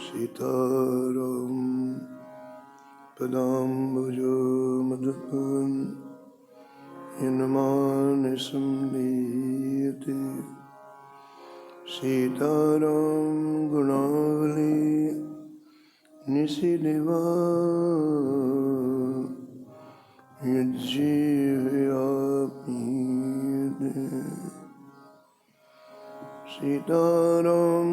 सीताराम पदाम्बुजो मधुपन यन्मानसं लीयते सीताराम गुणावली निशिदिवा यज्जीवयापीयते सीताराम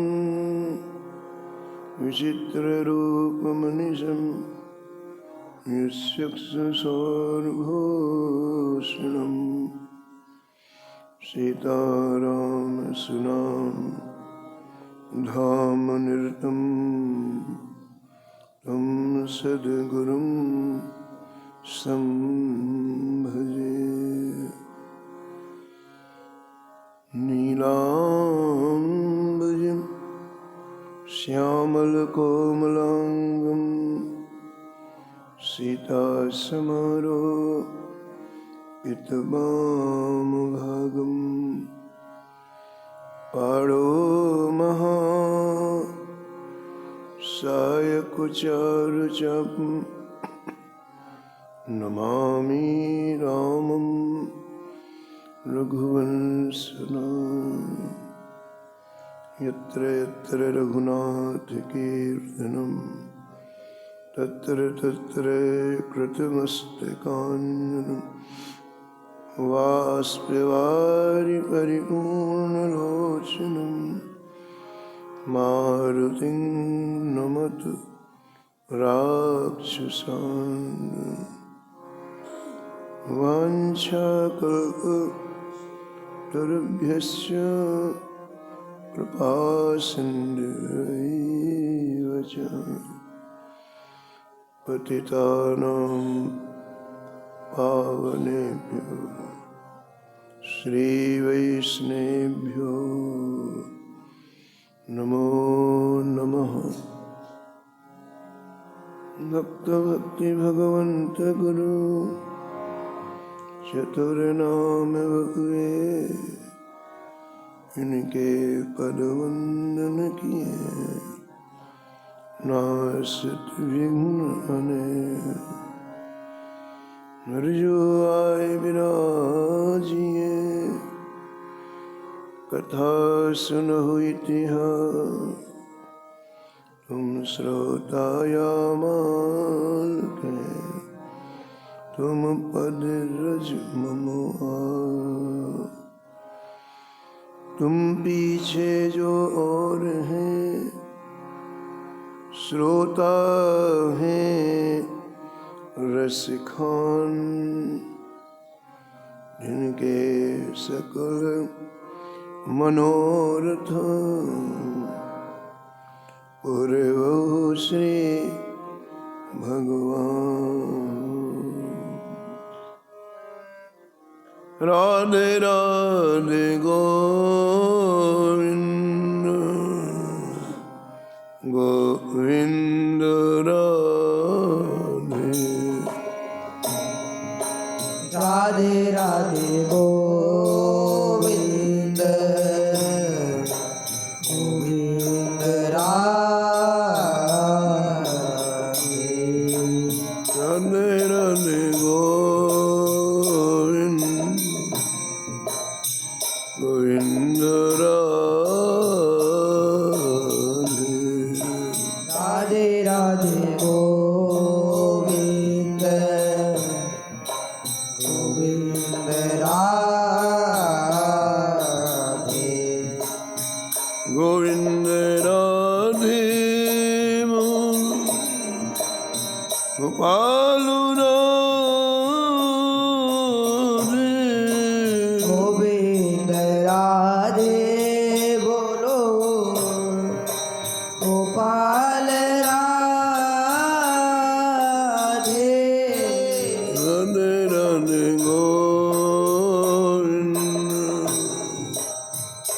विचित्ररूपमनिशं यस्यक्षुषोर्भूषणम् सीताराम सुनाम धामनिरतं तं सद्गुरुं संभजे नीलाम्बरं श्यामलकोमलांगं सीतासमारोपितवामभागं पाणो महा सायकुचारुचापं नमामि रामं रघुवंशनाथं यत्र यत्र रघुनाथकीर्तनं तत्र तत्र कृतमस्तकाञ्जलिं बाष्पवारि परिपूर्णलोचनं मारुतिं नमत राक्षसान् वाञ्छाकल्पतरुभ्यश्च कृपासिन्धुभ्यैव च पतितानां पावनेभ्यो श्रीवैष्णवेभ्यो नमो नमः। भक्तभक्ति भगवन्त गुरु चतुर्नाम बहुए इनके पद वंदन किए नासत विघ्न अने हरिजो आए विराजिए कथा सुनहु इतिहास तुम श्रोताया माल के तुम पद रज ममो तुम पीछे जो और हैं श्रोता हैं रसिखान जिनके सकल मनोरथ पूरे वो श्री भगवान। राधे राधे गोविंद गोविंद राधे राधे राधे गोविंद गोविंद राधे राधे गोविंद गोविंद राधे राधे गोविंद गोविंद राधे गोविंद राधे गोपाल राधे गोविंद राधे बोलो गोपाल राधे राधे राधे गोविंद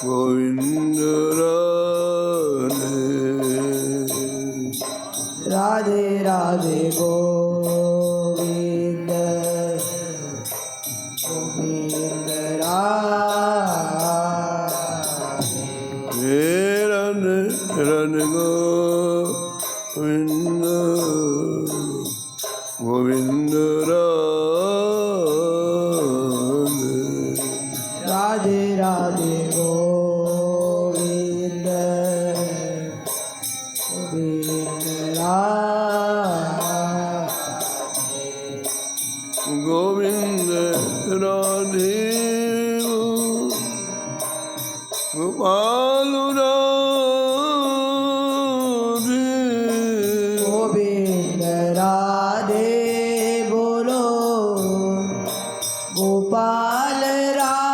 गोविंद राधे राधे राधे गोविंद गोविंद गोविंद राधे राधे राधे गोविंद गोविंद गोविंद राधे गोपाल राधे गोविंद राधे बोलो गोपाल राधे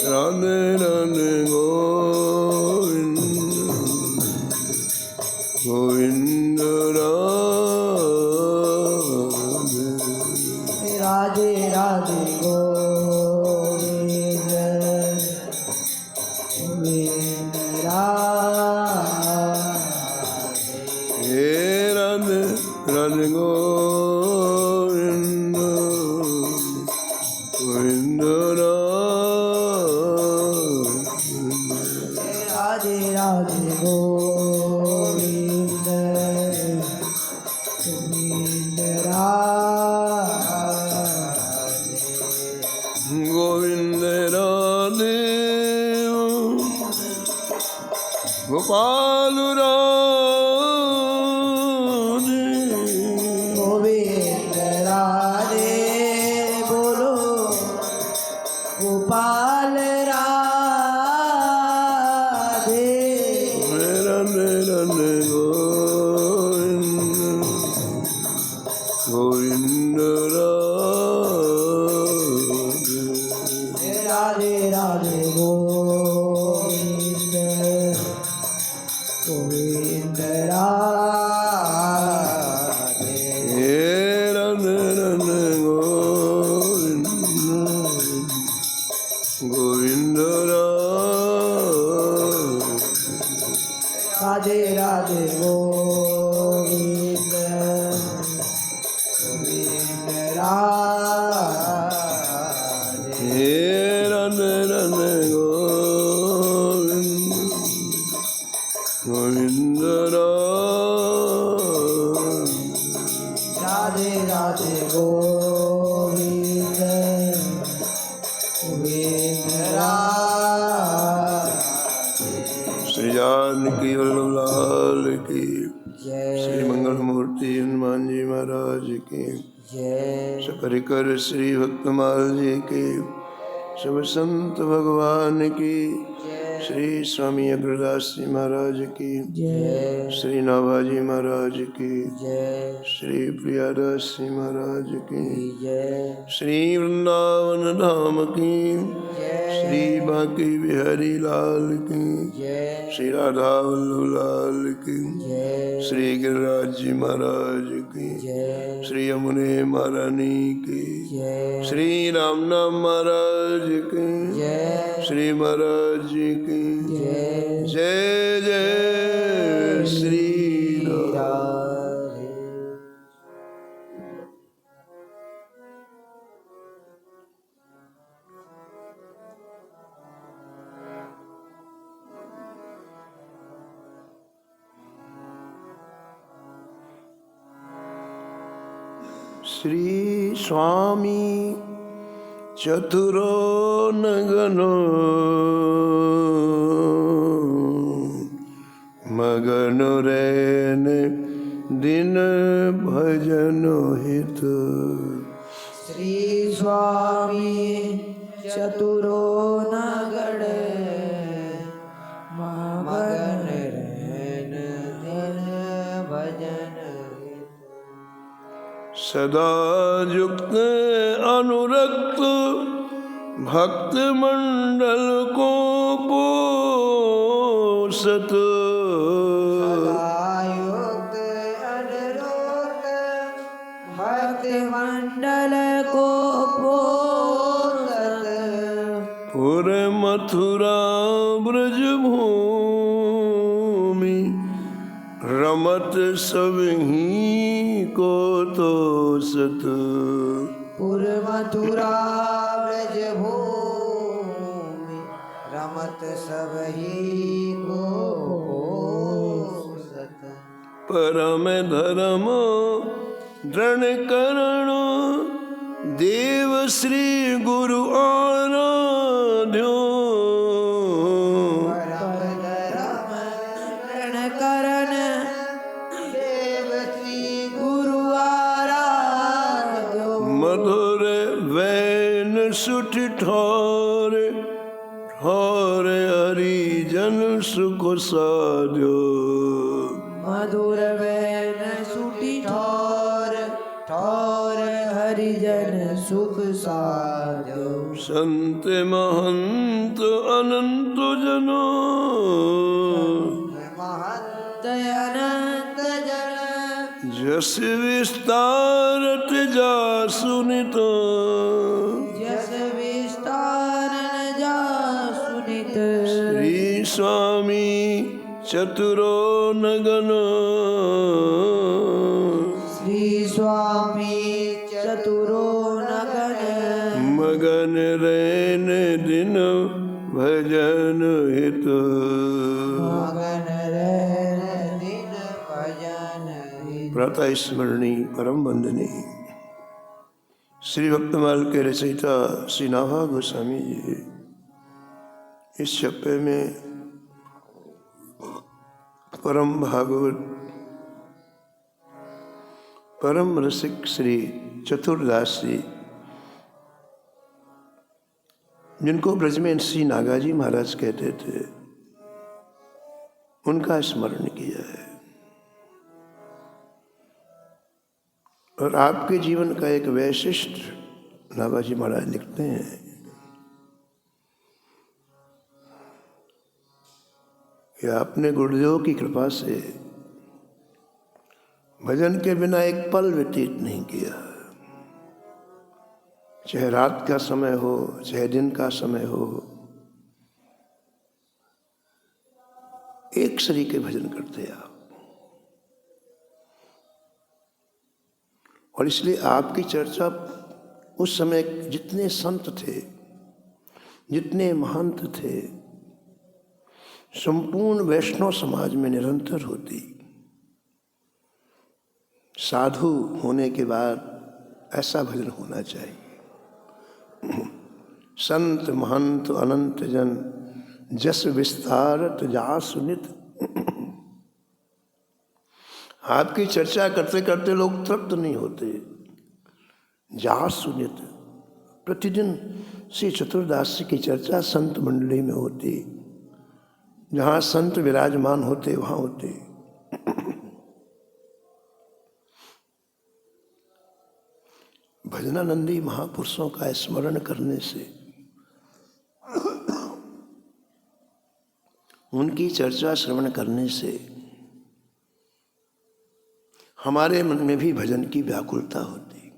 राधे राधे गोविंद गोविंद राधे राधे राधे गोविंद गोविंद राधे हे राधे राधे गोविंद गोविंद राधे राधे गोविंद गोविंद राधे गोविंद राधे गोपाल राधे गोविंद राधे बोलो गोपाल राधे राधे राधे गोविंद गोविंद राधे राधे गोविंद गोविंद राधे हे राधे राधे गोविंद गोविंद राधे राधे गोविंद गोविंद राधे हे राधे राधे गोविंद गोविंद राधे राधे गोविंद गोविंद राधे श्री जानकी वल्लभ लाल की जय श्री मंगल मूर्ति हनुमान जी महाराज की जय सपरिकर श्री भक्तमाल जी की सब संत भगवान की श्री स्वामी अग्रदास जी महाराज की जय श्री नाभाजी महाराज की जय श्री प्रियादास जी महाराज की जय श्री वृंदावन धाम की जय श्री बांके बिहारी लाल की जय श्री राधा वल्लभ लाल की जय श्री गिरिराज जी महाराज की जय श्री यमुने महारानी की जय श्री राम नाम महाराज की जय श्री महाराज जी की जय जय जय श्री राम। राधे श्री स्वामी चतुरो नगनो मगन रैन दिन भजन हित श्री स्वामी चतुरो नगड़ मगन रहन दिन भजन सदा युक्त अनुरक्त भक्त मंडल को पोषत युक्त अनुरोध भक्त मंडल को पोषत पुर मथुरा ब्रज भूमि रमत सब ही को तो सत पुर मथुरा ब्रज भूमि रमत सब ही को परम धर्म दृढ़ करण देव श्री गुरु आराध्यो करण देव श्री गुरु आराध्यो मधुर वैन सुठ ठोर ठोर हरिजन सुख साध्यो मधुर वैन सुटी ठोर ठोर हरिजन सुख साध्यो संत महंत अनंत जनो महंत अनंत जन जस विस्तारत जा सुनित जस विस्तारन जा सुनित श्री स्वामी चतुरो नगन श्री स्वामी चतुरो नगन मगन रैन दिन भजन हित मगन रहन दिन भजन हित। प्रातः स्मरणी परम वंदनी श्री भक्तमाल के रचयिता श्री नाभा गोस्वामी जी इस छप्पे में परम भागवत परम रसिक श्री चतुरदास जी जिनको ब्रज में श्री नागाजी महाराज कहते थे उनका स्मरण किया है और आपके जीवन का एक वैशिष्ट नागाजी महाराज लिखते हैं कि आपने गुरुदेव की कृपा से भजन के बिना एक पल व्यतीत नहीं किया, चाहे रात का समय हो चाहे दिन का समय हो, एक शरीर के भजन करते आप। और इसलिए आपकी चर्चा उस समय जितने संत थे, जितने महंत थे, संपूर्ण वैष्णव समाज में निरंतर होती। साधु होने के बाद ऐसा भजन होना चाहिए। संत महंत अनंत जन जस विस्तारत जा सुनित। आपकी चर्चा करते करते लोग तृप्त नहीं होते। जा सुनित, प्रतिदिन श्री चतुरदास की चर्चा संत मंडली में होती, जहाँ संत विराजमान होते वहाँ होते। भजनानंदी महापुरुषों का स्मरण करने से, उनकी चर्चा श्रवण करने से हमारे मन में भी भजन की व्याकुलता होती।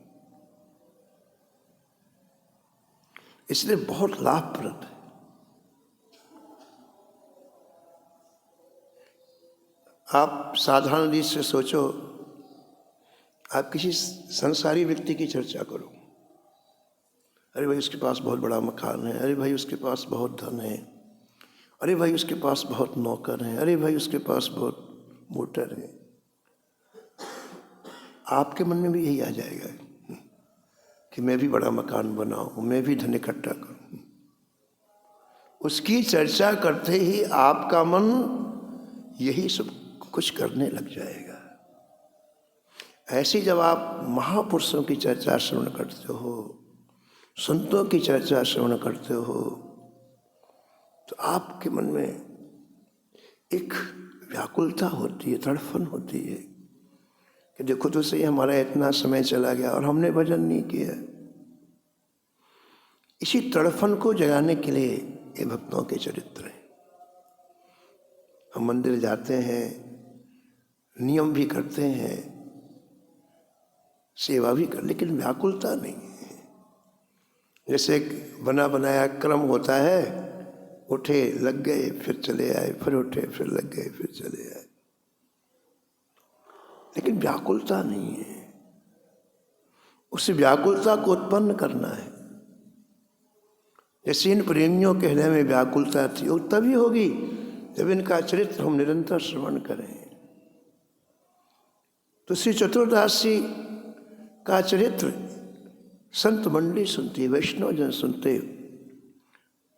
इसलिए बहुत लाभप्रद है। आप साधारण रीत से सोचो, आप किसी संसारी व्यक्ति की चर्चा करो। अरे भाई उसके पास बहुत बड़ा मकान है, अरे भाई उसके पास बहुत धन है, अरे भाई उसके पास बहुत नौकर हैं, अरे भाई उसके पास बहुत मोटर है। आपके मन में भी यही आ जाएगा कि मैं भी बड़ा मकान बनाऊं, मैं भी धन इकट्ठा करूं। उसकी चर्चा करते ही आपका मन यही सब कुछ करने लग जाएगा। ऐसी जब आप महापुरुषों की चर्चा श्रवण करते हो, संतों की चर्चा श्रवण करते हो, तो आपके मन में एक व्याकुलता होती है, तड़फन होती है कि देखो तो सही, हमारा इतना समय चला गया और हमने भजन नहीं किया। इसी तड़फन को जगाने के लिए ये भक्तों के चरित्र हैं। हम मंदिर जाते हैं, नियम भी करते हैं, सेवा भी कर, लेकिन व्याकुलता नहीं है। जैसे एक बना बनाया क्रम होता है, उठे लग गए फिर चले आए, फिर उठे फिर लग गए फिर चले आए, लेकिन व्याकुलता नहीं है। उस व्याकुलता को उत्पन्न करना है। जैसे इन प्रेमियों के हृदय में व्याकुलता थी, वो तभी होगी जब इनका चरित्र हम निरंतर श्रवण करें। तो श्री चतुरदास जी का चरित्र संत मंडली सुनती, वैष्णव जन सुनते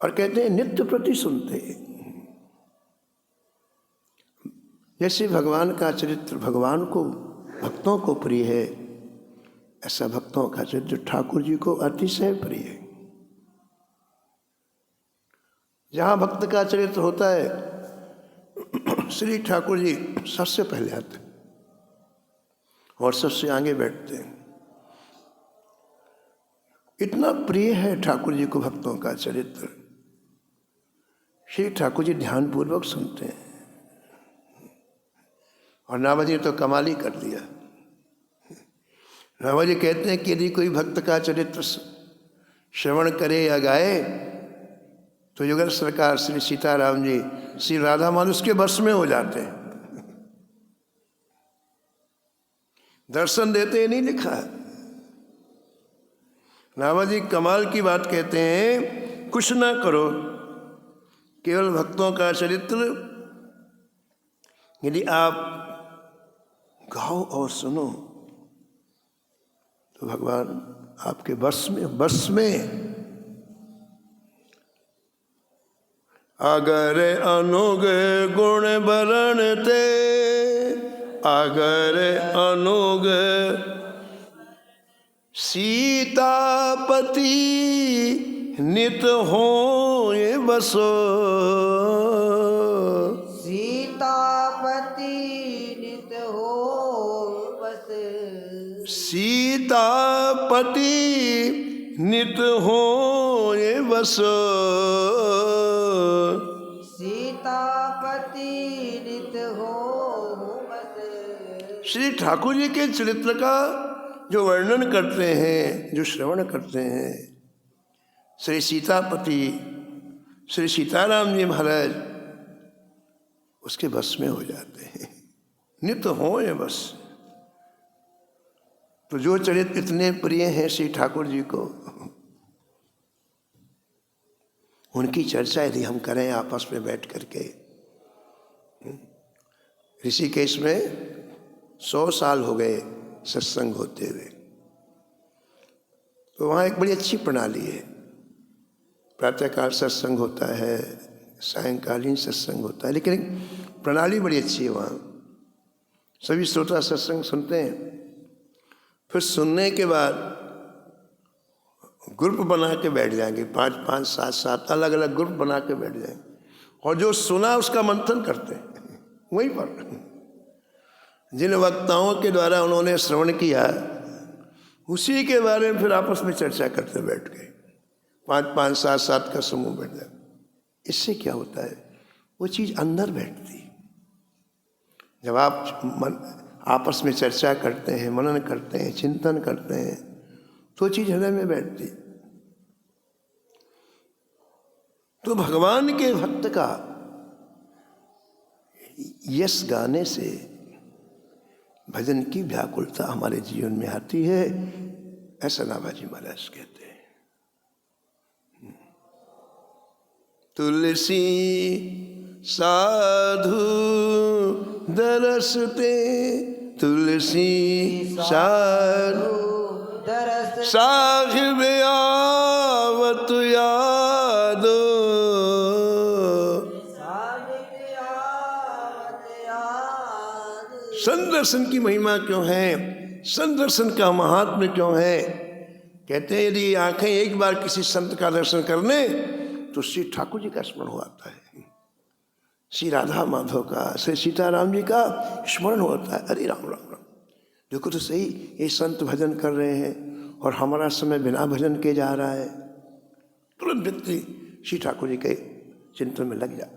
और कहते हैं नित्य प्रति सुनते। जैसे भगवान का चरित्र भगवान को, भक्तों को प्रिय है, ऐसा भक्तों का चरित्र ठाकुर जी को अतिशय प्रिय है। जहाँ भक्त का चरित्र होता है श्री ठाकुर जी सबसे पहले आते और सबसे आगे बैठते हैं। इतना प्रिय है ठाकुर जी को भक्तों का चरित्र, श्री ठाकुर जी ध्यानपूर्वक सुनते हैं। और नाभाजी ने तो कमाल ही कर दिया। नाभाजी कहते हैं कि यदि कोई भक्त का चरित्र श्रवण करे या गाए तो युगल सरकार श्री सीताराम जी, श्री राधा माधव उसके बस में हो जाते हैं। दर्शन देते नहीं लिखा है। नाभाजी कमाल की बात कहते हैं, कुछ ना करो, केवल भक्तों का चरित्र यदि आप गाओ और सुनो तो भगवान आपके बस में। अगर अनुग गुण बरण ते, अगर अनुग सीतापति नित होए बसो, सीतापति नित हो बस, सीतापति नित होए बसो, सीतापति नित हो बस। श्री ठाकुर जी के चरित्र का जो वर्णन करते हैं, जो श्रवण करते हैं, श्री सीतापति श्री सीताराम जी महाराज उसके बस में हो जाते हैं, नित हो ये बस। तो जो चरित्र इतने प्रिय हैं श्री ठाकुर जी को, उनकी चर्चा यदि हम करें आपस में बैठ करके, ऋषिकेश में 100 साल हो गए सत्संग होते हुए, तो वहाँ एक बड़ी अच्छी प्रणाली है। प्रातःकाल सत्संग होता है, सायंकालीन सत्संग होता है, लेकिन प्रणाली बड़ी अच्छी है वहाँ। सभी श्रोता सत्संग सुनते हैं, फिर सुनने के बाद ग्रुप बना के बैठ जाएंगे, 5-5, 7-7 अलग अलग ग्रुप बना के बैठ जाएंगे और जो सुना उसका मंथन करते हैं वहीं पर। जिन वक्ताओं के द्वारा उन्होंने श्रवण किया उसी के बारे में फिर आपस में चर्चा करते बैठ गए, 5-5, 7-7 का समूह बैठ जाए। इससे क्या होता है, वो चीज़ अंदर बैठती। जब आप आपस में चर्चा करते हैं, मनन करते हैं, चिंतन करते हैं, तो चीज़ हृदय में बैठती। तो भगवान के भक्त का यश गाने से भजन की व्याकुलता हमारे जीवन में आती है, ऐसा नाभाजी महाराज कहते हैं। तुलसी साधु दरसते, तुलसी साधु दरस, साहिब आवत यादो, संदर्शन की महिमा क्यों है, संदर्शन का महात्म्य क्यों है। कहते हैं यदि आंखें एक बार किसी संत का दर्शन कर लें तो श्री ठाकुर जी का स्मरण होता है, श्री राधा माधव का, श्री सीताराम जी का स्मरण होता है। अरे राम राम राम, देखो तो सही, ये संत भजन कर रहे हैं और हमारा समय बिना भजन के जा रहा है। तुरंत व्यक्ति श्री ठाकुर जी के चिंतन में लग जाए।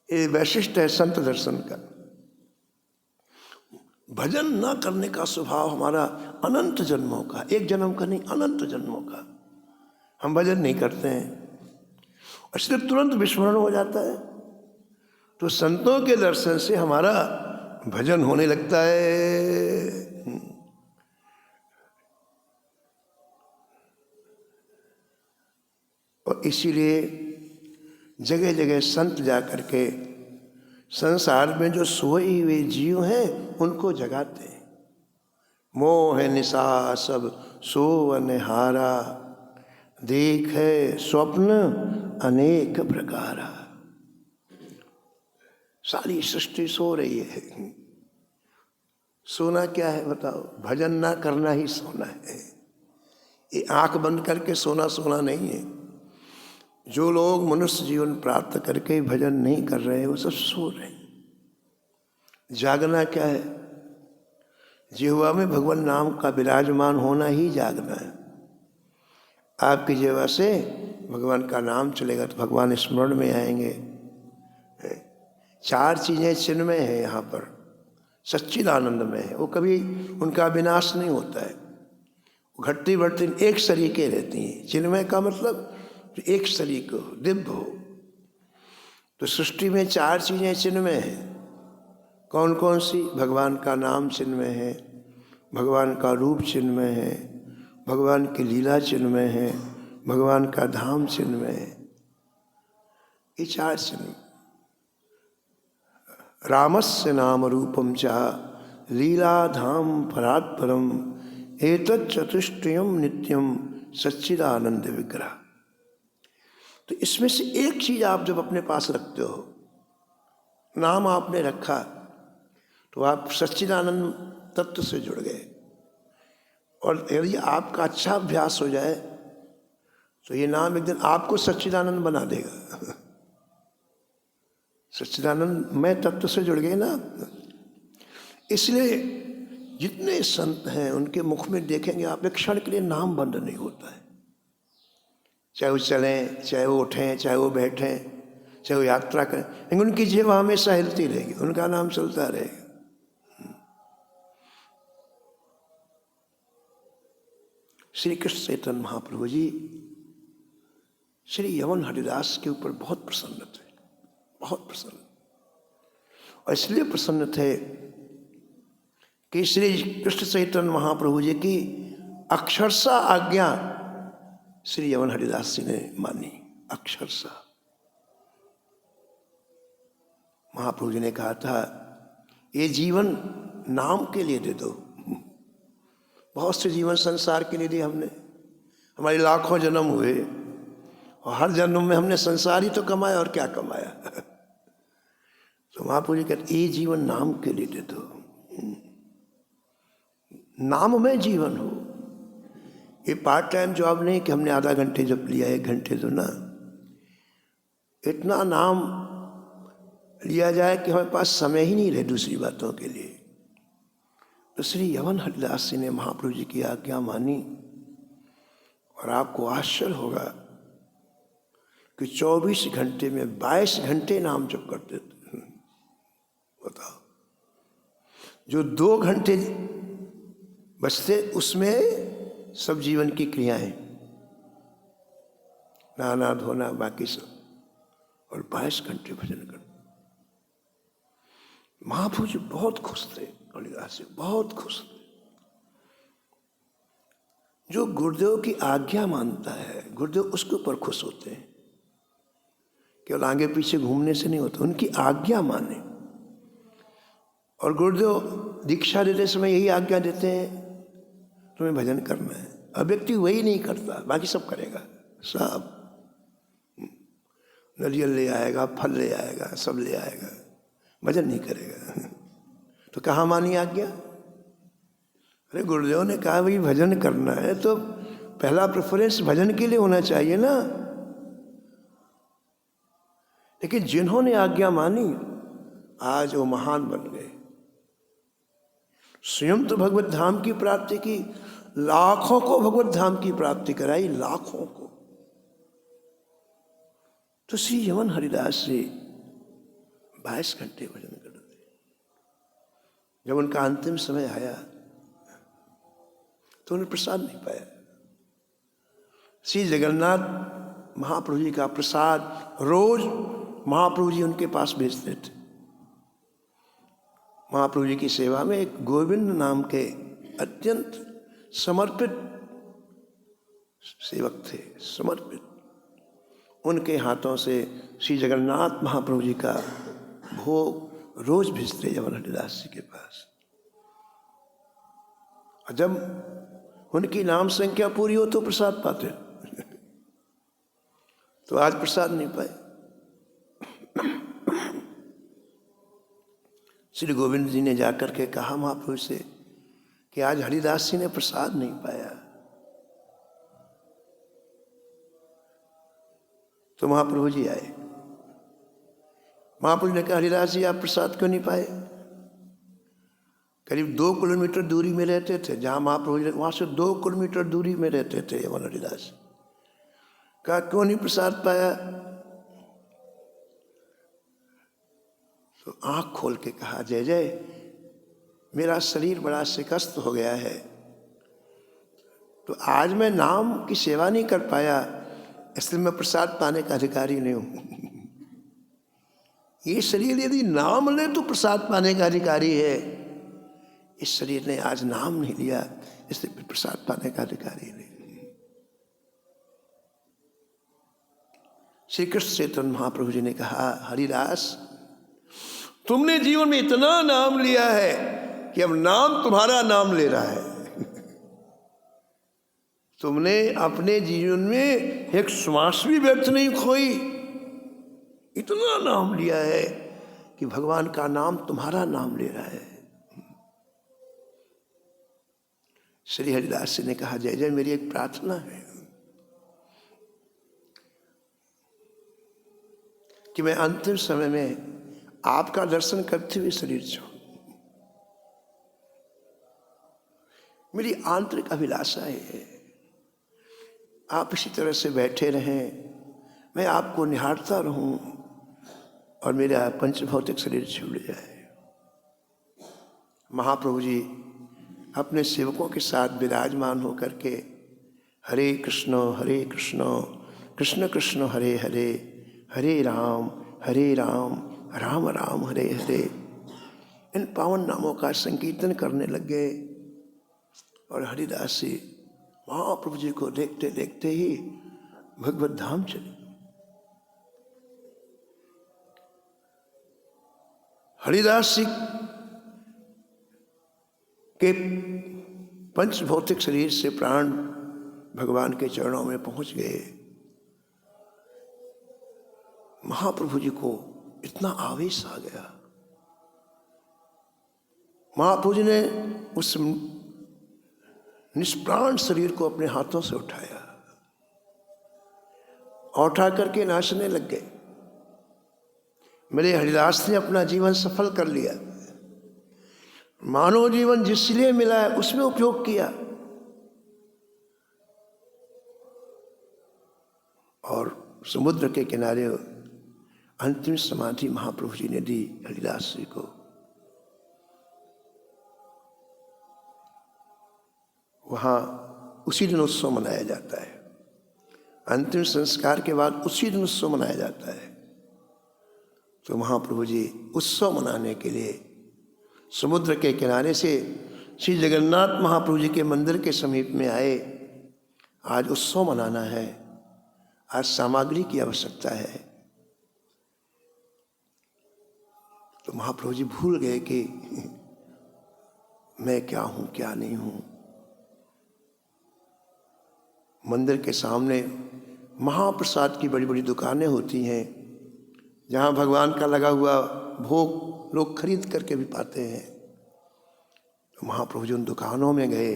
ये वैशिष्ट है संत दर्शन का। भजन न करने का स्वभाव हमारा अनंत जन्मों का, एक जन्म का नहीं, अनंत जन्मों का हम भजन नहीं करते हैं और सिर्फ तुरंत विस्मरण हो जाता है। तो संतों के दर्शन से हमारा भजन होने लगता है। और इसीलिए जगह जगह संत जा करके संसार में जो सोए हुए जीव हैं उनको जगाते हैं। मोह निशा सब सोवन हारा, देखे स्वप्न अनेक प्रकारा। सारी सृष्टि सो रही है। सोना क्या है बताओ? भजन ना करना ही सोना है। ये आंख बंद करके सोना सोना नहीं है। जो लोग मनुष्य जीवन प्राप्त करके भजन नहीं कर रहे हैं वो सब सो रहे हैं। जागना क्या है? जिह्वा में भगवान नाम का विराजमान होना ही जागना है। आपकी जिह्वा से भगवान का नाम चलेगा तो भगवान स्मरण में आएंगे। चार चीजें चिन्मय है यहाँ पर, सच्चिदानंद में है। वो कभी उनका विनाश नहीं होता है। वो घटती बढ़ती एक शरीके रहती हैं। चिन्मय का मतलब एक शरीक हो, दिव्य हो। तो सृष्टि में चार चीजें चिन्मय हैं। कौन कौन सी? भगवान का नाम चिन्मय है, भगवान का रूप चिन्मय है, भगवान की लीला चिन्मय है, भगवान का धाम चिन्मय है। ये चार चिन्मय। रामस्य नाम रूपम चा लीला धाम परात्परम एतत् चतुष्टयम नित्यम सच्चिदानंद विग्रह। तो इसमें से एक चीज आप जब अपने पास रखते हो, नाम आपने रखा, तो आप सच्चिदानंद तत्व से जुड़ गए। और यदि आपका अच्छा अभ्यास हो जाए तो ये नाम एक दिन आपको सच्चिदानंद बना देगा। सच्चिदानंद मैं तत्व से जुड़ गए ना। इसलिए जितने संत हैं उनके मुख में देखेंगे आप, एक क्षण के लिए नाम बंद नहीं होता है। चाहे वो चलें, चाहे वो उठें, चाहे वो बैठें, चाहे वो यात्रा करें, लेकिन उनकी जीवा हमेशा हिलती रहेगी, उनका नाम चलता रहेगा। श्री कृष्ण चैतन्य महाप्रभु जी श्री यवन हरिदास के ऊपर बहुत प्रसन्न थे, बहुत प्रसन्न। और इसलिए प्रसन्न थे कि श्री कृष्ण चैतन्य महाप्रभु जी की अक्षरशः आज्ञा श्री यवन हरिदास जी ने मानी। अक्षरशः महाप्रभु जी ने कहा था, ये जीवन नाम के लिए दे दो। बहुत से जीवन संसार के लिए दिए हमने, हमारे लाखों जन्म हुए और हर जन्म में हमने संसार ही तो कमाया, और क्या कमाया। तो महाप्रभु जी कहते ये जीवन नाम के लिए दे दो, नाम में जीवन हो। ये पार्ट टाइम जॉब नहीं कि हमने आधा घंटे जब लिया, 1 घंटे तो ना, इतना नाम लिया जाए कि हमारे पास समय ही नहीं रहे दूसरी बातों के लिए। तो श्री यवन हरिदास जी ने महाप्रभु जी की आज्ञा मानी। और आपको आश्चर्य होगा कि 24 घंटे में 22 घंटे नाम जप करते थे। बताओ, जो 2 घंटे बचते उसमें सब जीवन की क्रियाएं, नहाना धोना बाकी सब, और 22 घंटे भजन करते। महाप्रभु जी बहुत खुश थे, हरिदास जी बहुत खुश थे। जो गुरुदेव की आज्ञा मानता है, गुरुदेव उसके ऊपर खुश होते हैं। केवल आगे पीछे घूमने से नहीं होता, उनकी आज्ञा माने। और गुरुदेव दीक्षा देते समय यही आज्ञा देते हैं, तुम्हें भजन करना है। अब व्यक्ति वही नहीं करता, बाकी सब करेगा। सब नरियल ले आएगा, फल ले आएगा, सब ले आएगा, भजन नहीं करेगा। तो कहाँ मानी आज्ञा? अरे गुरुदेव ने कहा भाई भजन करना है तो पहला प्रेफरेंस भजन के लिए होना चाहिए ना। लेकिन जिन्होंने आज्ञा मानी आज वो महान बन गए। स्वयं तो भगवत धाम की प्राप्ति की, लाखों को भगवत धाम की प्राप्ति कराई, लाखों को। तो श्री यवन हरिदास जी 22 घंटे भजन करते। जब उनका अंतिम समय आया तो उन्हें प्रसाद नहीं पाया। श्री जगन्नाथ महाप्रभु जी का प्रसाद रोज महाप्रभु जी उनके पास भेजते थे। महाप्रभु जी की सेवा में एक गोविंद नाम के अत्यंत समर्पित सेवक थे, समर्पित। उनके हाथों से श्री जगन्नाथ महाप्रभु जी का भोग रोज भेजते यमन हरिदास जी के पास। और जब उनकी नाम संख्या पूरी हो तो प्रसाद पाते। तो आज प्रसाद नहीं पाए। श्री गोविंद जी ने जाकर के कहा महाप्रभु से कि आज हरिदास जी ने प्रसाद नहीं पाया। तो महाप्रभु जी आए। महाप्रभु ने कहा हरिदास जी आप प्रसाद क्यों नहीं पाए? करीब 2 किलोमीटर दूरी में रहते थे, जहां महाप्रभु जी वहां से 2 किलोमीटर दूरी में रहते थे यमन हरिदास। कहा क्यों नहीं प्रसाद पाया? तो आंख खोल के कहा जय जय मेरा शरीर बड़ा शिकस्त हो गया है, तो आज मैं नाम की सेवा नहीं कर पाया, इसलिए मैं प्रसाद पाने का अधिकारी नहीं हूं। ये शरीर यदि नाम ले तो प्रसाद पाने का अधिकारी है, इस शरीर ने आज नाम नहीं लिया इसलिए प्रसाद पाने का अधिकारी नहीं। श्री कृष्ण चैतन्य महाप्रभु जी ने कहा हरिदास तुमने जीवन में इतना नाम लिया है कि अब नाम तुम्हारा नाम ले रहा है। तुमने अपने जीवन में एक श्वास भी व्यर्थ नहीं खोई, इतना नाम लिया है कि भगवान का नाम तुम्हारा नाम ले रहा है। श्री हरिदास जी ने कहा जय जय मेरी एक प्रार्थना है कि मैं अंतिम समय में आपका दर्शन करते हुए शरीर छोड़। मेरी आंतरिक अभिलाषा है आप इसी तरह से बैठे रहें, मैं आपको निहारता रहूं और मेरा पंचभौतिक शरीर छूट जाए। महाप्रभु जी अपने सेवकों के साथ विराजमान होकर के हरे कृष्ण कृष्ण कृष्ण हरे हरे, हरे राम राम राम हरे हरे, इन पावन नामों का संकीर्तन करने लग गए। और हरिदास जी महाप्रभु जी को देखते देखते ही भगवत धाम चले। हरिदास जी के पंचभौतिक शरीर से प्राण भगवान के चरणों में पहुंच गए। महाप्रभु जी को इतना आवेश आ गया, महाप्रभु जी ने उस निष्प्राण शरीर को अपने हाथों से उठाया और उठा करके नाचने लग गए। मेरे हरिदास ने अपना जीवन सफल कर लिया, मानव जीवन जिसलिए मिला है उसमें उपयोग किया। और समुद्र के किनारे अंतिम समाधि महाप्रभु जी ने दी हरिदास जी को। वहाँ उसी दिन उत्सव मनाया जाता है, अंतिम संस्कार के बाद उसी दिन उत्सव मनाया जाता है। तो महाप्रभु जी उत्सव मनाने के लिए समुद्र के किनारे से श्री जगन्नाथ महाप्रभु जी के मंदिर के समीप में आए। आज उत्सव मनाना है, आज सामग्री की आवश्यकता है। तो महाप्रभु जी भूल गए कि मैं क्या हूं क्या नहीं हूं। मंदिर के सामने महाप्रसाद की बड़ी बड़ी दुकानें होती हैं, जहां भगवान का लगा हुआ भोग लोग खरीद करके भी पाते हैं। तो महाप्रभु जी उन दुकानों में गए,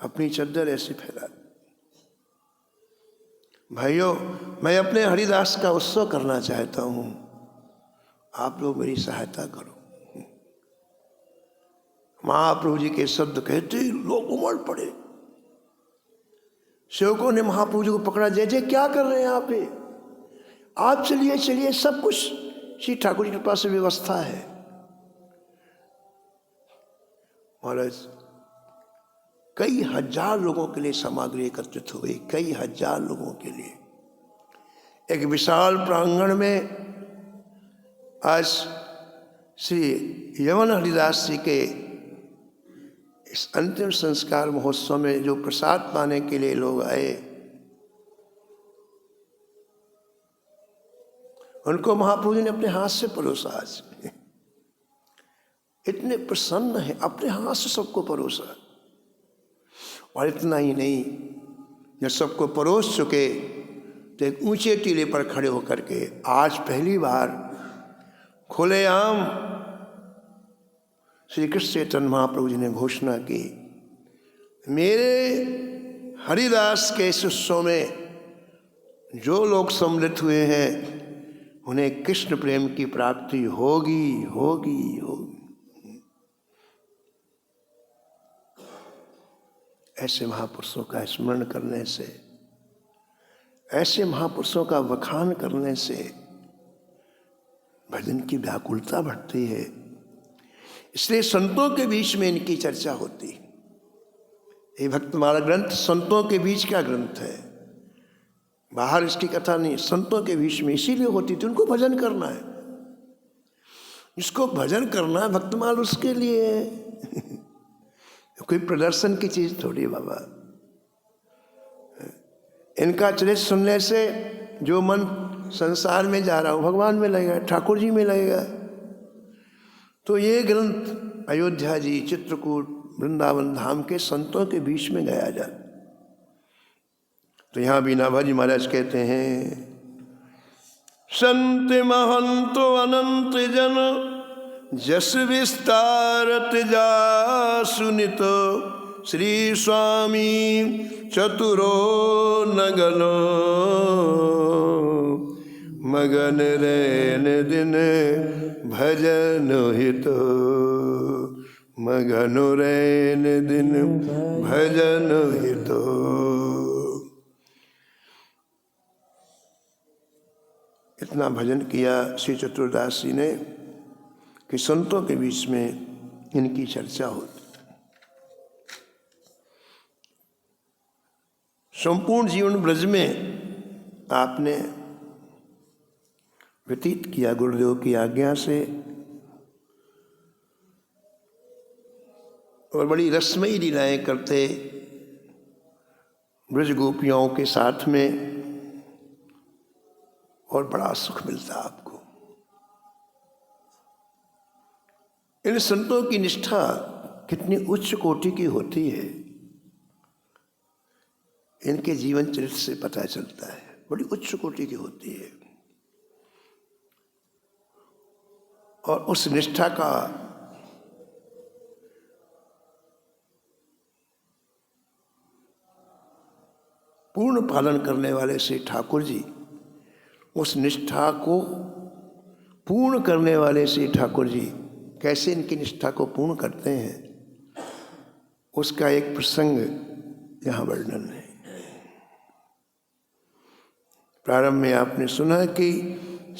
अपनी चद्दर ऐसे फैला, भाइयों मैं अपने हरिदास का उत्सव करना चाहता हूं, आप लोग मेरी सहायता करो। महाप्रभु जी के शब्द कहते ही लोग उमड़ पड़े। सेवकों ने महाप्रभु जी को पकड़ा, जय जय क्या कर रहे हैं आप? आप चलिए चलिए, सब कुछ श्री ठाकुर जी के पास व्यवस्था है। महाराज कई हजार लोगों के लिए सामग्री एकत्रित हो गई, कई हजार लोगों के लिए। एक विशाल प्रांगण में आज श्री यमन हरिदास जी के इस अंतिम संस्कार महोत्सव में जो प्रसाद पाने के लिए लोग आए, उनको महाप्रभु जी ने अपने हाथ से परोसा। आज इतने प्रसन्न है, अपने हाथ से सबको परोसा। और इतना ही नहीं, जब सबको परोस चुके तो एक ऊंचे टीले पर खड़े होकर के आज पहली बार खुलेआम श्री कृष्ण चैतन्य महाप्रभु जी ने घोषणा की, मेरे हरिदास के इस उत्सव में जो लोग सम्मिलित हुए हैं उन्हें कृष्ण प्रेम की प्राप्ति होगी होगी होगी। ऐसे महापुरुषों का स्मरण करने से, ऐसे महापुरुषों का वखान करने से भजन की व्याकुलता बढ़ती है। इसलिए संतों के बीच में इनकी चर्चा होती है। ये भक्तमाला ग्रंथ संतों के बीच का ग्रंथ है, बाहर इसकी कथा नहीं, संतों के बीच में इसीलिए होती थी। उनको भजन करना है, जिसको भजन करना है भक्तमाल उसके लिए है। कोई प्रदर्शन की चीज थोड़ी बाबा। इनका चरित्र सुनने से जो मन संसार में जा रहा हो भगवान में लगेगा, ठाकुर जी में लगेगा। तो ये ग्रंथ अयोध्या जी, चित्रकूट, वृंदावन धाम के संतों के बीच में गाया जाता। तो यहाँ बीना भाजी महाराज कहते हैं, संत महंत अनंत जन जस विस्तारत जा सुनित, श्री स्वामी चतुरो नगनो मगन रैन दिन भजन हित, मगन रैन दिन भजन हित। इतना भजन किया श्री चतुरदास जी ने कि संतों के बीच में इनकी चर्चा होती। संपूर्ण जीवन ब्रज में आपने व्यतीत किया गुरुदेव की आज्ञा से, और बड़ी रसमयी लीलाएं करते ब्रज गोपियों के साथ में, और बड़ा सुख मिलता आपको। इन संतों की निष्ठा कितनी उच्च कोटि की होती है, इनके जीवन चरित्र से पता चलता है। बड़ी उच्च कोटि की होती है, और उस निष्ठा का पूर्ण पालन करने वाले श्री ठाकुर जी, उस निष्ठा को पूर्ण करने वाले श्री ठाकुर जी कैसे इनकी निष्ठा को पूर्ण करते हैं, उसका एक प्रसंग यहाँ वर्णन है। प्रारंभ में आपने सुना कि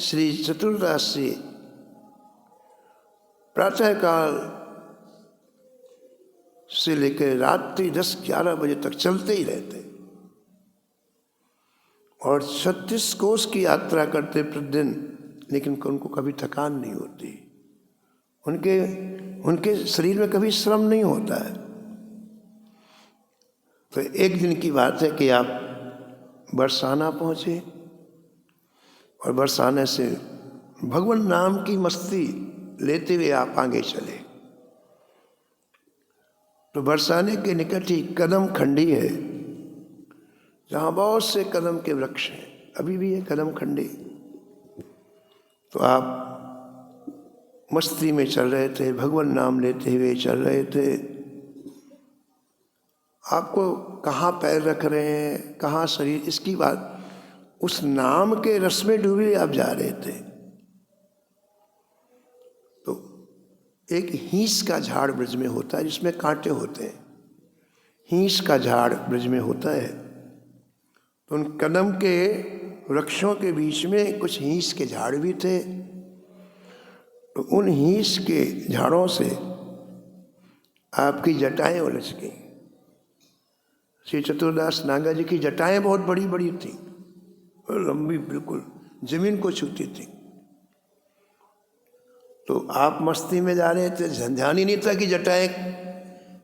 श्री चतुरदास जी प्रातःकाल से लेकर रात्रि 10-11 बजे तक चलते ही रहते, और 36 कोस की यात्रा करते प्रतिदिन, लेकिन उनको कभी थकान नहीं होती। उनके शरीर में कभी श्रम नहीं होता है। तो एक दिन की बात है कि आप बरसाना पहुँचे, और बरसाने से भगवान नाम की मस्ती लेते हुए आप आगे चले। तो बरसाने के निकट ही कदम खंडी है, जहाँ बहुत से कदम के वृक्ष हैं, अभी भी है कदम खंडी। तो आप मस्ती में चल रहे थे, भगवान नाम लेते हुए चल रहे थे। आपको कहाँ पैर रख रहे हैं, कहाँ शरीर, इसकी बात, उस नाम के रस में डूबे आप जा रहे थे। तो एक हींस का झाड़ ब्रज में होता है जिसमें कांटे होते हैं, हींस का झाड़ ब्रज में होता है। तो उन कदम के वृक्षों के बीच में कुछ हींस के झाड़ भी थे। तो उन हींस के झाड़ों से आपकी जटाएं उलझ गई। श्री चतुरदास नागा जी की जटाएं बहुत बड़ी बड़ी थी, और लंबी, बिल्कुल जमीन को छूती थी। तो आप मस्ती में जा रहे थे, ध्यान ही नहीं था कि जटाएं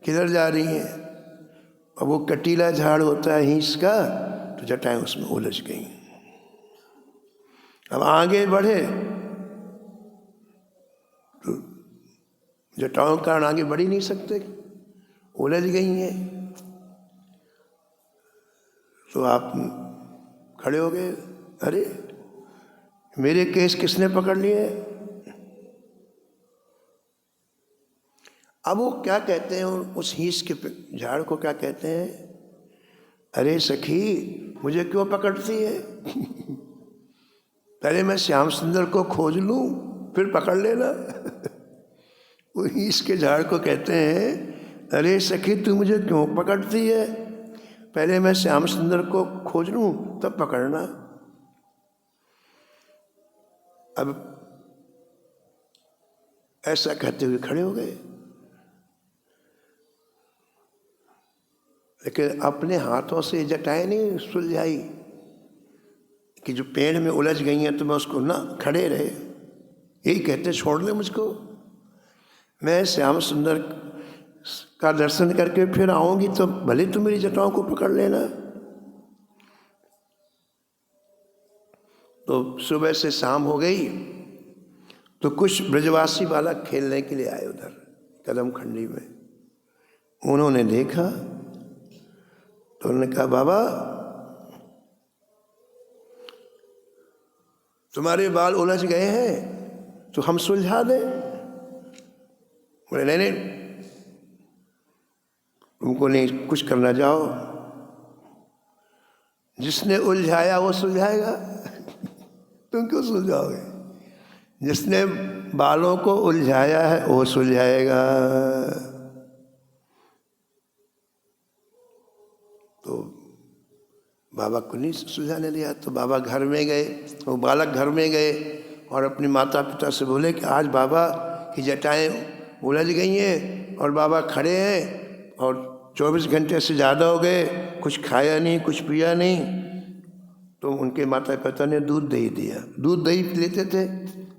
किधर जा रही हैं। और वो कटीला झाड़ होता है हींस का, तो जटाएं उसमें उलझ गई। अब आगे बढ़े तो जटाओं के कारण आगे बढ़ ही नहीं सकते, उलझ गई हैं। तो आप खड़े हो गए, अरे मेरे केस किसने पकड़ लिए। अब वो क्या कहते हैं, उस हीस के झाड़ को क्या कहते हैं, अरे सखी मुझे क्यों पकड़ती है, पहले मैं श्याम सुंदर को खोज लूं फिर पकड़ लेना। वो हीस के झाड़ को कहते हैं, अरे सखी तू मुझे क्यों पकड़ती है, पहले मैं श्याम सुंदर को खोज लूं तब पकड़ना। अब ऐसा कहते हुए खड़े हो गए, लेकिन अपने हाथों से जटाएं नहीं सुलझाई कि जो पेड़ में उलझ गई हैं तो मैं उसको ना खड़े रहे, यही कहते छोड़ ले मुझको, मैं श्याम सुंदर का दर्शन करके फिर आऊंगी तो भले तुम मेरी जटाओं को पकड़ लेना। तो सुबह से शाम हो गई तो कुछ ब्रजवासी बालक खेलने के लिए आए उधर कदम खंडी में। उन्होंने देखा तो उन्होंने कहा, बाबा तुम्हारे बाल उलझ गए हैं तो हम सुलझा दें। बोले नहीं नहीं तुमको नहीं कुछ करना, जाओ, जिसने उलझाया वो सुलझाएगा। तुम क्यों सुलझाओगे, जिसने बालों को उलझाया है वो सुलझाएगा। तो बाबा को नहीं सुलझाने दिया, तो बाबा घर में गए, वो बालक घर में गए और अपने माता पिता से बोले कि आज बाबा की जटाएं उलझ गई हैं और बाबा खड़े हैं और 24 घंटे से ज़्यादा हो गए, कुछ खाया नहीं कुछ पिया नहीं। तो उनके माता पिता ने दूध दही दिया, दूध दही लेते थे,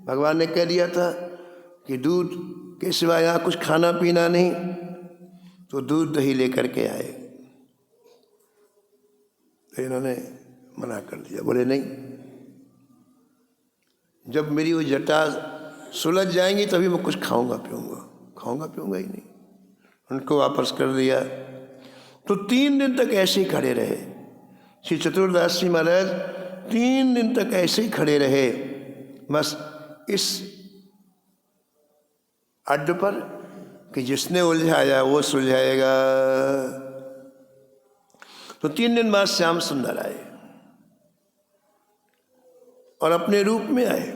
भगवान ने कह दिया था कि दूध के सिवाय यहाँ कुछ खाना पीना नहीं। तो दूध दही लेकर के आए, तो इन्होंने मना कर दिया, बोले नहीं, जब मेरी वो जटा सुलझ जाएंगी तभी मैं कुछ खाऊंगा पीऊंगा ही नहीं। उनको वापस कर दिया। तो 3 दिन तक ऐसे ही खड़े रहे। श्री चतुरदास जी महाराज 3 दिन तक ऐसे ही खड़े रहे, बस इस अड्ड पर कि जिसने उलझाया वो सुलझाएगा। तो 3 दिन बाद श्याम सुंदर आए और अपने रूप में आए,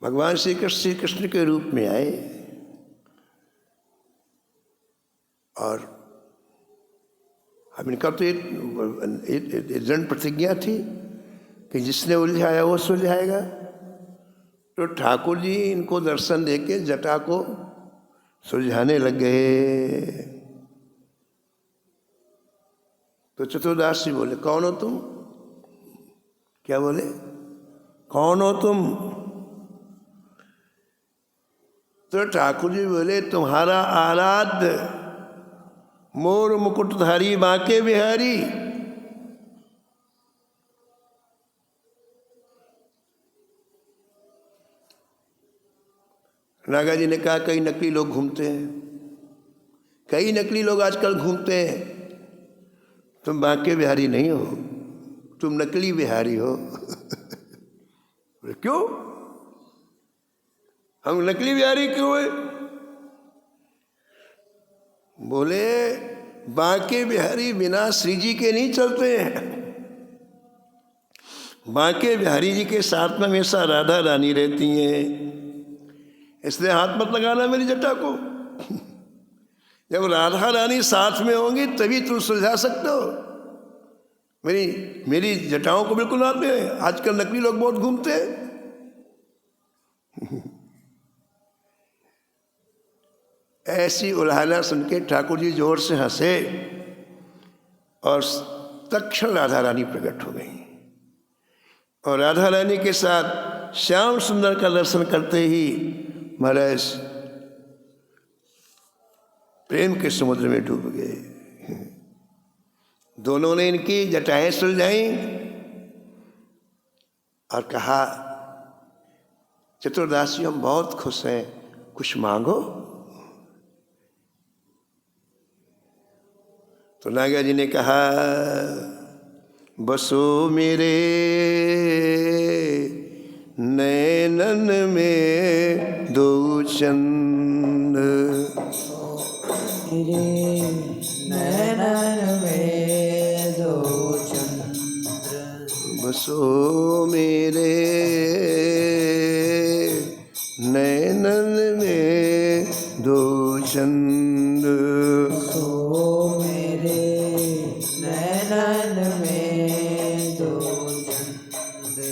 भगवान श्री कृष्ण के रूप में आए। और अब इनका तो एक दृढ़ प्रतिज्ञा थी कि जिसने उलझाया वो सुलझाएगा। तो ठाकुर जी इनको दर्शन देके जटा को सुलझाने लग गए। तो चतुर्दास जी बोले, कौन हो तुम? क्या बोले, कौन हो तुम? तो ठाकुर जी बोले, तुम्हारा आराध्य मोर मुकुटधारी बांके बिहारी। नागा जी ने कहा, कई नकली लोग घूमते हैं, कई नकली लोग आजकल घूमते हैं, तुम बांके बिहारी नहीं हो, तुम नकली बिहारी हो। क्यों? हम नकली बिहारी क्यों है? बोले, बांके बिहारी बिना श्री जी के नहीं चलते हैं। बांके बिहारी जी के साथ में हमेशा राधा रानी रहती हैं, इसलिए हाथ मत लगाना मेरी जटा को। जब राधा रानी साथ में होंगी तभी तुम सुलझा सकते हो। मेरी जटाओं को बिल्कुल हाथ में, आजकल नकली लोग बहुत घूमते हैं। ऐसी उल्हाना सुन के ठाकुर जी जोर से हंसे और तत्क्षण राधा रानी प्रकट हो गई। और राधा रानी के साथ श्याम सुंदर का दर्शन करते ही महाराज प्रेम के समुद्र में डूब गए। दोनों ने इनकी जटाएं सुलझाई और कहा, चतुर्दासी हम बहुत खुश हैं, कुछ मांगो। तो नागा जी ने कहा, बसो मेरे नैनन में दो चंद, मेरे नैनन में दो चंद्र, बसो मेरे नैनन में दो चंद, सो मेरे नैनन में दो चंद्र,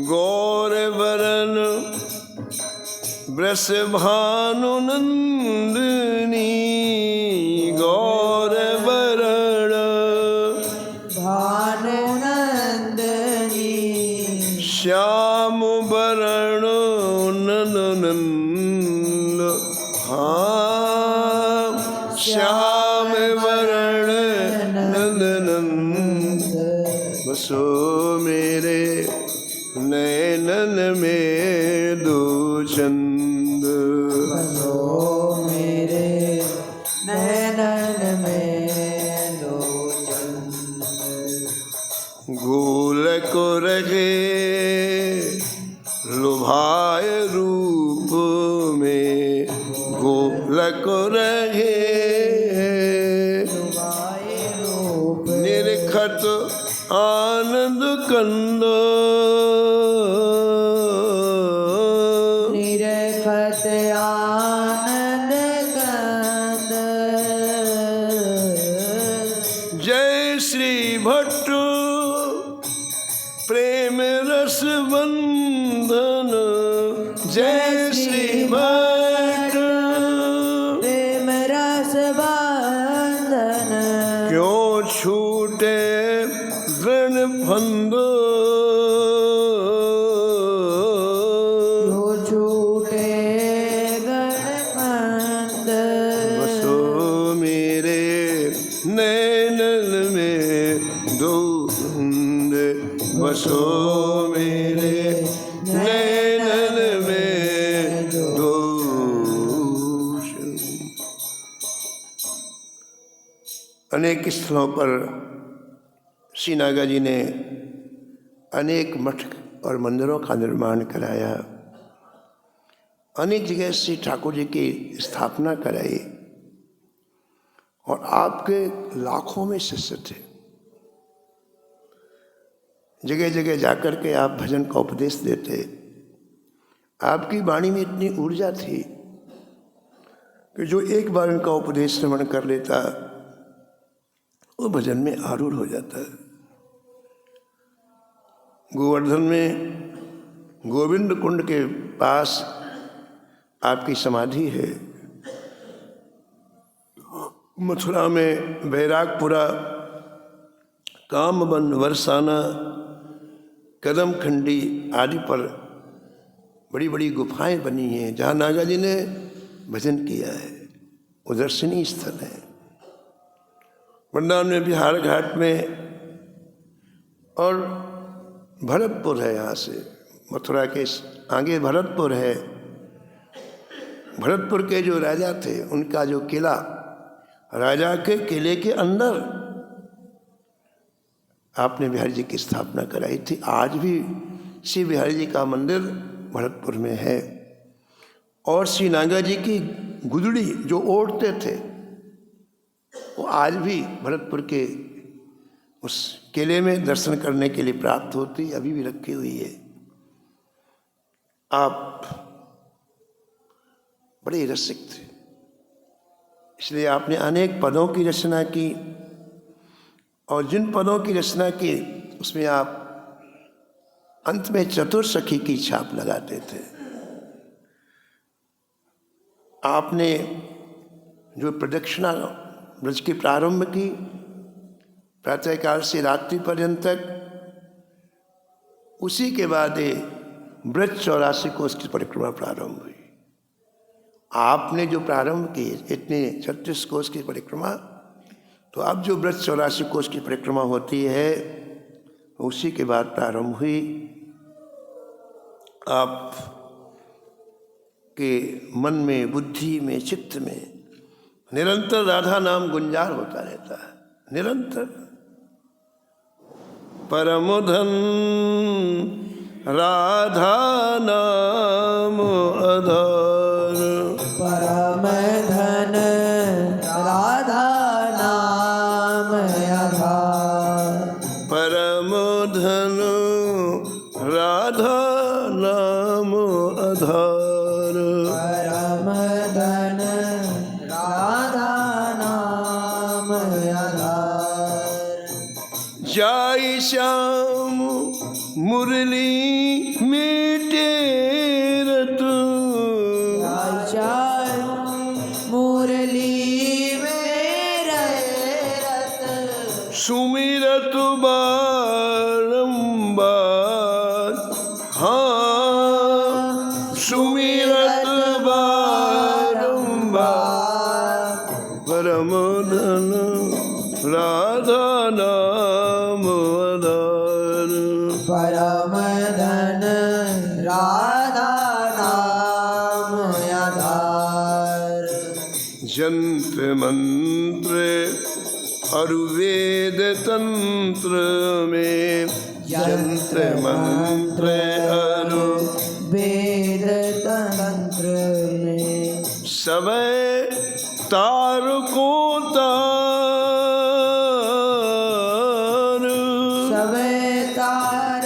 गौर वरन वृष भानु नंदिनी, गौर वरण भानु नंदनी, श्याम वरण नंद, हाँ श्याम वरण नंद, बसो मेरे नैनन में दो चंद, बसो मेरे नैनन में दो चंद, गोल को रखे लुभाए रूप में, गोल को रखे लुभाए रूप, निरखत आनंद कंद, निरखत आनंद कंद, जय श्री भट्ट प्रेम रस बंधन, जय श्री भट्ट प्रेम रस बंधन, क्यों छूटे दृढ़ फंद, जो छूटे गणमंद, बसो मेरे नैनन में दो चंद, बसो मेरे नैनन में दो चंद। अनेक स्थलों पर श्री नागा जी ने अनेक मठ और मंदिरों का निर्माण कराया, अनेक जगह श्री ठाकुर जी की स्थापना कराई, और आपके लाखों में शिष्य थे। जगह जगह जाकर के आप भजन का उपदेश देते। आपकी वाणी में इतनी ऊर्जा थी कि जो एक बार इनका उपदेश श्रवण कर लेता वो भजन में आरूढ़ हो जाता है। गोवर्धन में गोविंद कुंड के पास आपकी समाधि है। मथुरा में बैरागपुरा, कामवन, वरसाना, कदम खंडी आदि पर बड़ी बड़ी गुफाएं बनी हैं जहाँ नागा जी ने भजन किया है। वो दर्शनीय स्थल है। वृंदावन में बिहार घाट में और भरतपुर है। यहाँ से मथुरा के आगे भरतपुर है। भरतपुर के जो राजा थे उनका जो किला, राजा के किले के अंदर आपने बिहारी जी की स्थापना कराई थी। आज भी श्री बिहारी जी का मंदिर भरतपुर में है। और श्री नागा जी की गुदड़ी जो ओढ़ते थे वो आज भी भरतपुर के उस किले में दर्शन करने के लिए प्राप्त होती, अभी भी रखी हुई है। आप बड़े रसिक थे, इसलिए आपने अनेक पदों की रचना की, और जिन पदों की रचना की उसमें आप अंत में चतुर्सखी की छाप लगाते थे। आपने जो प्रदक्षिणा ब्रज की प्रारंभ की, प्रातःकाल से रात्रि पर्यंत तक, उसी के बाद ब्रज 84 कोष की परिक्रमा प्रारंभ हुई। आपने जो प्रारंभ की इतने 36 कोष की परिक्रमा, तो अब जो ब्रज 84 कोष की परिक्रमा होती है उसी के बाद प्रारंभ हुई। आप के मन में, बुद्धि में, चित्त में निरंतर राधा नाम गुंजार होता रहता है, निरंतर। परम धन राधा नाम आधार, परम धन राधा नाम आधार, परम धन राधा नाम आधार, परम धन राधा नाम आधार। जाई श्याम मुरली मीटे रत, आचार मुरली में रत, सुमिरत बारंबार, हाँ सुमिरत बारंबार, परम धन राधा नाम आधार, परम धन राधा नाम आधार। यंत्र मंत्र अरुवेद तंत्र में, यंत्र मंत्र अरु वेद तंत्र में, सब तार को तार, सब तार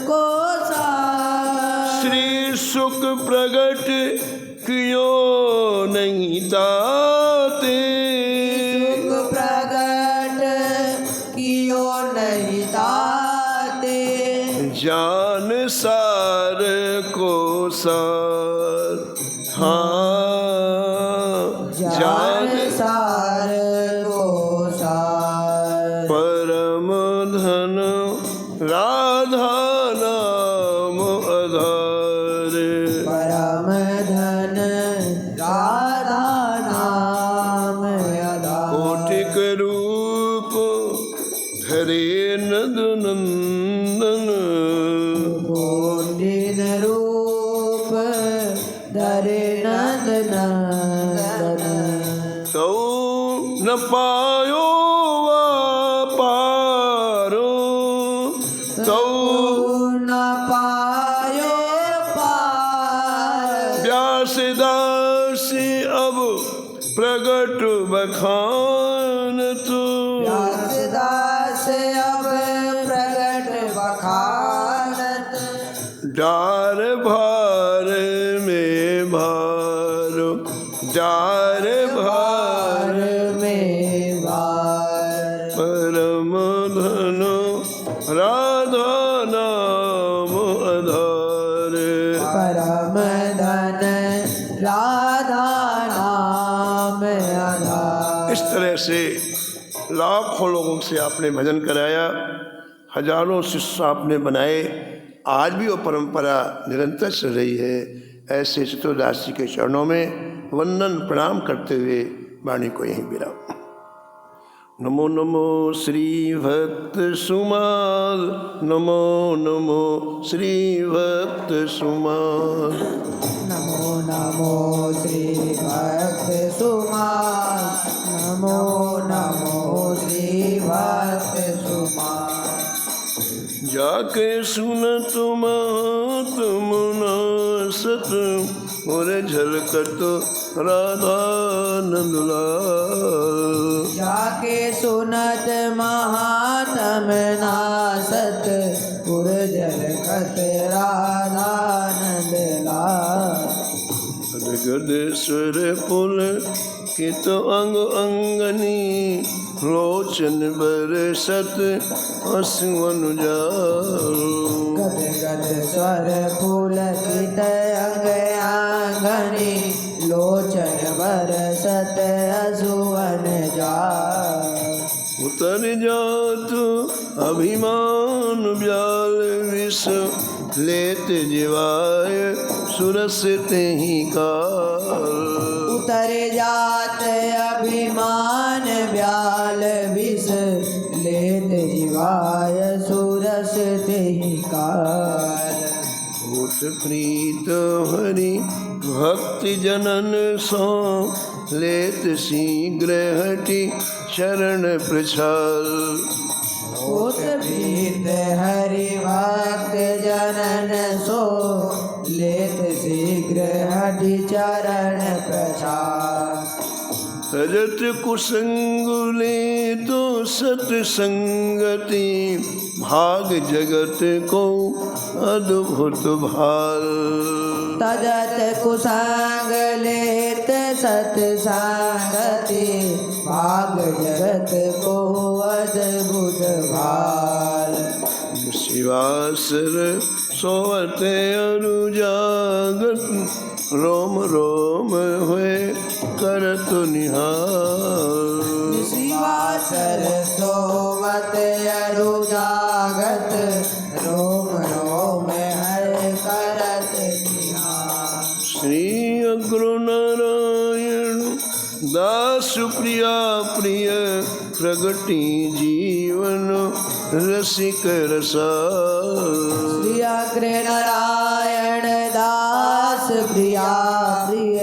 को सार, श्री सुख प्रगट क्यों नहीं ताते, सुख प्रगट कियो नहीं ताते, जान सार को सार, हाँ जान सार को सार। परम धन राधा नाम आधार, परम धन राधा नाम आधार। कोटिक रूप धरे नंद नंदन, कोटिन रूप धरे नंद नंदन, तो न पायो पारो, तो न पायो पार, व्यासदास अब प्रगट बखान तू, व्यासदास अब प्रगट बखानत, डार भार में भार, डार भार में भार। परम धन राधा नाम आधार, परम धन राधा नाम आधार। इस तरह से लाखों लोगों से आपने भजन कराया, हजारों शिष्य आपने बनाए। आज भी वो परंपरा निरंतर चल रही है। ऐसे चित्तोदास जी के चरणों में वंदन प्रणाम करते हुए वाणी को यहीं विराम। नमो नमो श्री भक्त सुमाल, नमो नमो श्री भक्त सुमाल, नमो नमो श्री भक्त सुमाल, नमो नमो श्री भक्त सुमाल। जाके सुन तुम न सत और झलकत राधा नंदलाल, जाके सुनत महात्म नासत पुर झलकत राधा नंदलाल। गद स्वर पुल कित अंग अंगनी, लोचन बरसत असु अनुजाल, गद गद स्वर फूल कित अंग आंगनी, लोचन बरसत असुवन जाल। उतर जात अभिमान ब्याल विष, लेत जिवाय सुरस तेहि काल, उतर जात अभिमान ब्याल विष, लेत जीवाय सुरस भूत प्रीत हरि भक्ति जनन सो लेत शीघ्र हटि शरण प्रछाल। भूत प्रीत हरि भक्त जनन सो लेत शीघ्र हटि चरण प्रछाल। तजत कुसंगुले तो सतसंगति भाग जगत को अद्भुत भाल। तजत कुसंग लेत सतसंगति भाग जगत को अद्भुत भाल। शिवासर सोवत अनुजागत रोम रोम हुए करत निहाल। शिवासर सोवत अरुजागत रोम रोम हर करत निहाल। श्री अग्र नारायण दास प्रिया प्रिय प्रगति जीवन रसिक रसाल। श्री अग्र नारायण दास प्रिया प्रिय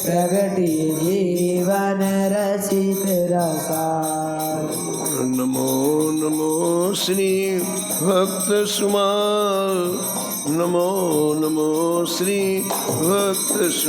प्रगति जीवन रसिक रसाल। नमो नमो श्री भक्त सुमाल। नमो नमो श्री भक्त